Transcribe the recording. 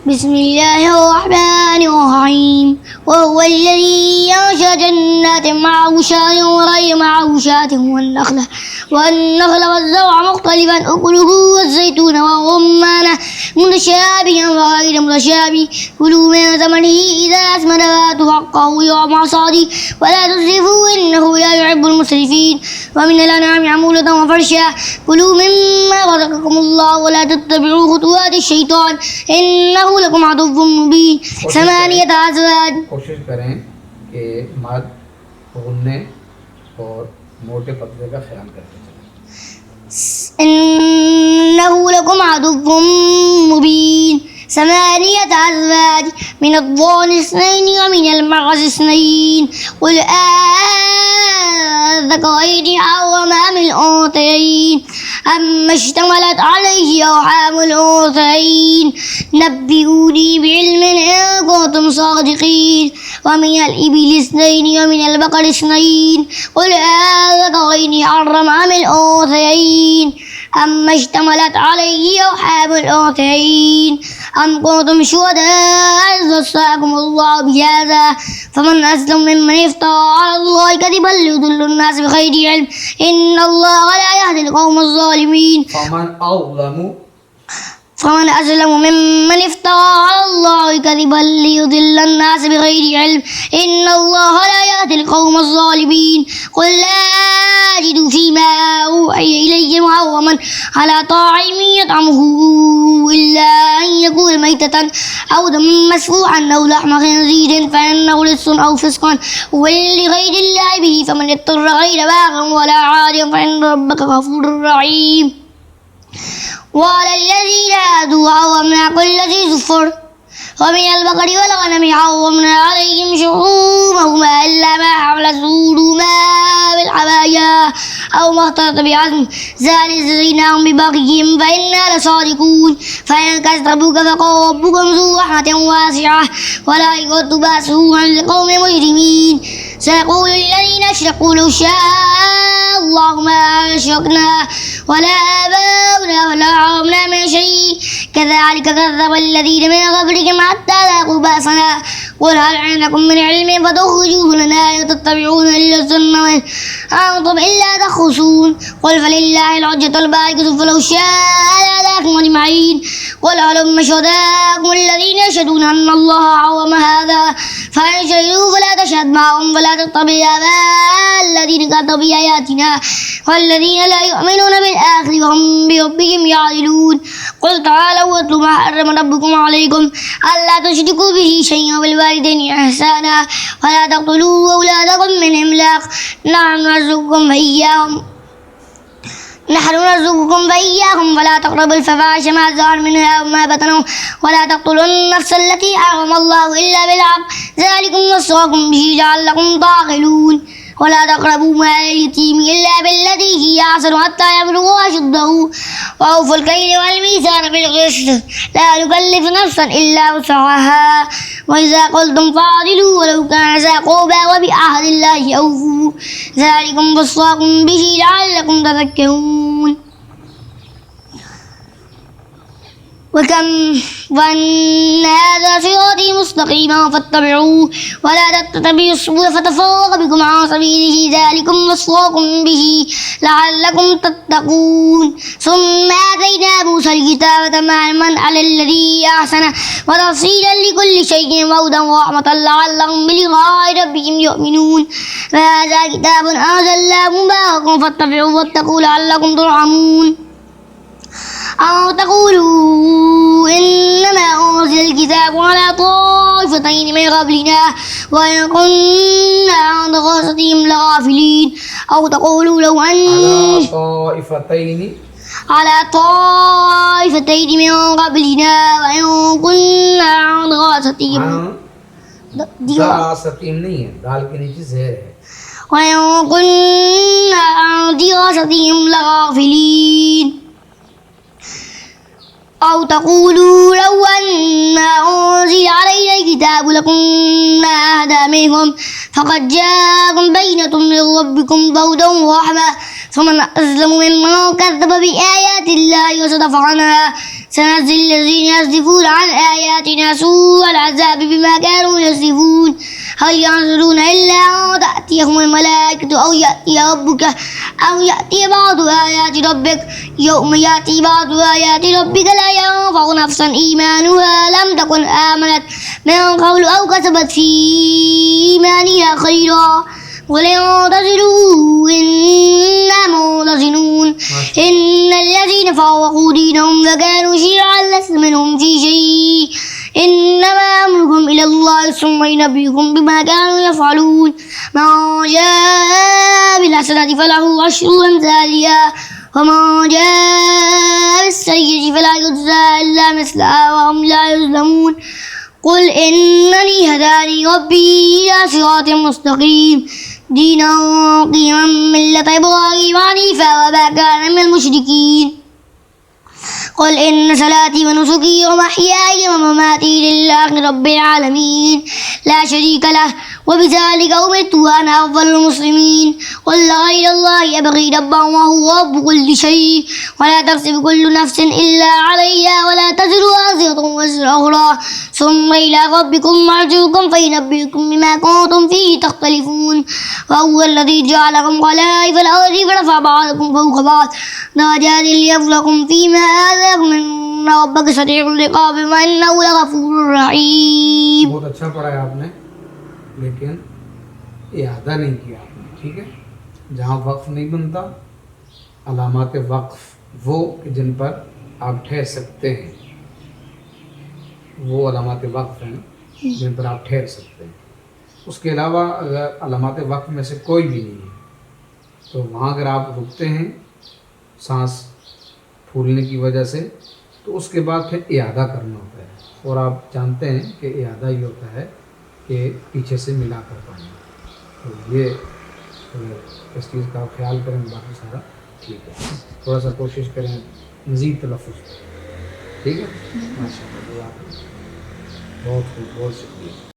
بسم الله الرحمن الرحيم وهو الذي أنشأ جنات معروشات وغير معروشات والنخل والزرع مختلفا أكله والزيتون والرمان متشابها وغير متشابه كلوا من ثمره إذا أثمر وآتوا حقه يوم حصاده ولا تسرفوا إنه لا يحب المسرفين ومن الأنعام حمولة وفرشا كلوا مما رزقكم الله ولا تتبعوا خطوات الشيطان إنه لكم عدو مبين ثمانية أزواج कोशिश करें कि मर्द भूनने और मोटे पतले का ख्याल करते चलें। إنه لكم عدو مبين ثمانية أزواج من الضأن اثنين ومن المعز اثنين قل أذكرين حرم أم الأنثيين أما اشتملت عليه أرحام الأنثيين نبئوني بعلم إن كنتم صادقين ومن الإبل اثنين ومن البقر اثنين قل أذكرين حرم أم الأنثيين أما اشتملت عليه أرحام الأنثيين أم كنتم شهداء إذ وصاكم الله بهذا فمن أسلم ممن افترى على الله كذبا ليضل الناس بغير علم إن الله لا يهدي القوم الظالمين فمن أظلم ممن افترى على الله كذبا ليضل الناس بغير علم إن الله لا يهدي القوم الظالمين قل لا أجد فيما أوحي إلي محرما على طاعم يطعمه إلا أن يكون ميتة أو دما مسفوحا أو لحم خنزير فإنه رجس أو فسقا ولغير الله به فمن اضطر غير باغ ولا عاد فإن ربك غفور رحيم وعلى الذين هادوا حرمنا كل ذي ظفر ومن البقر والغنم حرمنا عليهم شحومهما إلا ما حملت ظهورهما بالحوايا أو ما اختلط بعظم ذلك جزيناهم ببغيهم فإنا لصادقون فإن كذبوك فقل ربكم ذو رحمة واسعة ولا يرد بأسه عن القوم المجرمين سيقول الذين أشركوا لو شاء الله ما أشركنا ولا آباؤنا ولا حرمنا من شيء كذلك كذب الذين من قبلهم حتى ذاقوا بأسنا قل هل عندكم من علم فتخرجوه لنا إن تتبعون إلا الظن وإن أنتم إلا تخرصون قل فلله الحجة البالغة فلو شاء لهداكم أجمعين قل هلم شهداءكم الذين يشهدون أن الله حرم هذا فإن شهدوا فلا تشهد معهم ولا تتبع آباء الذين كذبوا بآياتنا والذين لا يؤمنون بالآخرة وهم بربهم يعدلون قل تعالوا واتلوا ما حرم ربكم عليكم ألا تشركوا به شيئا وبالوالدين إحسانا ولا تقتلوا أولادكم من إملاق نحن نرزقكم وإياهم ولا تقربوا الفواحش ما ظهر منها وما بطن ولا تقتلوا النفس التي حرم الله إلا بالحق ذلكم وصاكم به لعلكم تعقلون ولا تقربوا مال اليتيم إلا بالتي هي أحسن حتى يبلغ أشده وأوفوا الكيل والميزان بالقسط لا نكلف نفسا إلا وسعها وإذا قلتم فاعدلوا ولو كان ذا قربى وبعهد الله أوفوا ذلكم وصاكم به لعلكم تذكرون وأن هذا صراطي مستقيما فاتبعوه ولا تتبعوا السبل فتفرق بكم عن سبيله ذلكم وصاكم به لعلكم تتقون ثم آتينا موسى الكتاب تماما على الذي أحسن وتفصيلا لكل شيء وهدى ورحمة لعلهم بلقاء ربهم يؤمنون فهذا كتاب أنزلناه مبارك فاتبعوه واتقوا لعلكم ترحمون أو تقولوا إنما أنزل الكتاب على طائفتين من قبلنا وإن كنا عن دراستهم لغافلين أو تقولوا لو أن على طائفتين من قبلنا وإن كنا عن دراستهم नहीं है दाल के नीचे जहर है وإن كنا عن دراستهم لغافلين أو تقولوا لو أن أنزل علينا الكتاب لكنا أهدى منهم فقد جاءكم بينة من ربكم وهدى ورحمة فمن أظلم ممن كذب بآيات الله وصدف عنها سنجزي الذين يصدفون عن آياتنا سوء العذاب بما كانوا يصدفون هل ينظرون إلا أن تأتيهم الملائكة أو يأتي ربك أو يأتي بعض آيات ربك يوم يأتي بعض آيات ربك لا ينفع نفسا إيمانها لم تكن آمنت من قبل أو كسبت في إيمانها خيرا ولينتظروا إنا منتظرون إن الذين فرقوا دينهم وكانوا شيعا لست منهم في شيء إنما أمرهم إلى الله ثم ينبئهم بما كانوا يفعلون من جاء بالحسنة فله عشر أمثالها ومن جاء بالسيئة فلا يجزى إلا مثلها وهم لا يظلمون قل إنني هداني ربي إلى صراط مستقيم دينا قيما ملة إبراهيم حنيفا وما كان من المشركين قل إن صلاتي ونسكي ومحياي ومماتي لله رب العالمين لا شريك له وبذلك أمرت وأنا أفضل المسلمين قل غير الله أبغي ربا وهو رب كل شيء ولا تكسب كل نفس إلا عليها ولا تزر وازرة وزر أخرى ثم إلى ربكم مرجعكم فينبئكم بما كنتم فيه تختلفون وهو الذي جعلكم خلائف الأرض فرفع بعضكم فوق بعض درجات ليبلوكم فيما آتاكم إن ربك سريع العقاب وإنه لغفور رحيم. बहुत अच्छा पढ़ाया आपने, लेकिन इरादा नहीं किया आपने. ठीक है, जहाँ वक्फ नहीं बनता, अलामात वक्फ वो जिन पर आप ठहर सकते हैं, वो अलामात वक्फ हैं जिन पर आप ठहर सकते हैं. उसके अलावा अगर अलामात वक्फ में से कोई भी नहीं है तो वहाँ अगर आप रुकते हैं सांस फूलने की वजह से, तो उसके बाद फिर इयादा करना होता है. और आप जानते हैं कि इयादा ये होता है कि पीछे से मिला कर पानी. तो ये इस चीज़ का ख्याल करें, बाकी सारा ठीक है. थोड़ा सा कोशिश करें मज़ीद तलफ़्फ़ुज़. ठीक है, माशाअल्लाह, बहुत खूब, बहुत शुक्रिया.